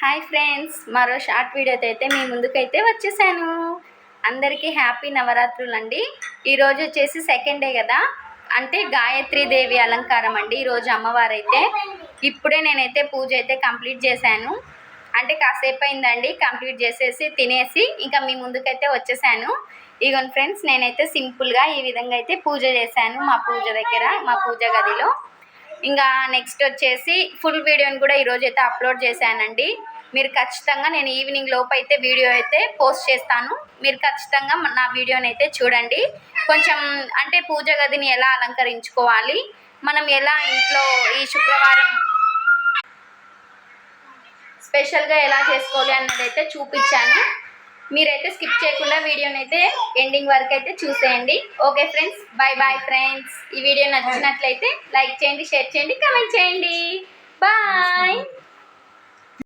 Hi friends, మరో short వీడియోతో అయితే మీ ముందుకైతే వచ్చేసాను. అందరికీ హ్యాపీ నవరాత్రులు అండి. ఈరోజు వచ్చేసి సెకండ్ డే కదా, అంటే గాయత్రీదేవి అలంకారం అండి. ఈరోజు అమ్మవారైతే ఇప్పుడే నేనైతే పూజ అయితే కంప్లీట్ చేశాను. అంటే కాసేపు అయిందండి కంప్లీట్ చేసేసి తినేసి ఇంకా మీ ముందుకైతే వచ్చేసాను. ఇగోండి ఫ్రెండ్స్, నేనైతే సింపుల్గా ఈ విధంగా అయితే పూజ చేశాను మా పూజ దగ్గర, మా పూజ గదిలో. ఇంకా నెక్స్ట్ వచ్చేసి ఫుల్ వీడియోని కూడా ఈరోజు అయితే అప్లోడ్ చేశానండి. మీరు ఖచ్చితంగా నేను ఈవినింగ్ లోపు అయితే వీడియో అయితే పోస్ట్ చేస్తాను. మీరు ఖచ్చితంగా నా వీడియోని అయితే చూడండి. కొంచెం అంటే పూజ గదిని ఎలా అలంకరించుకోవాలి, మనం ఎలా ఇంట్లో ఈ శుక్రవారం స్పెషల్గా ఎలా చేసుకోవాలి అన్నది అయితే చూపించాను. మీరైతే స్కిప్ చేయకుండా వీడియోని అయితే ఎండింగ్ వరకు అయితే చూసేయండి. Okay friends, bye bye friends. ఈ వీడియో నచ్చినట్లయితే లైక్ చేయండి, షేర్ చేయండి, కామెంట్ చేయండి. బాయ్.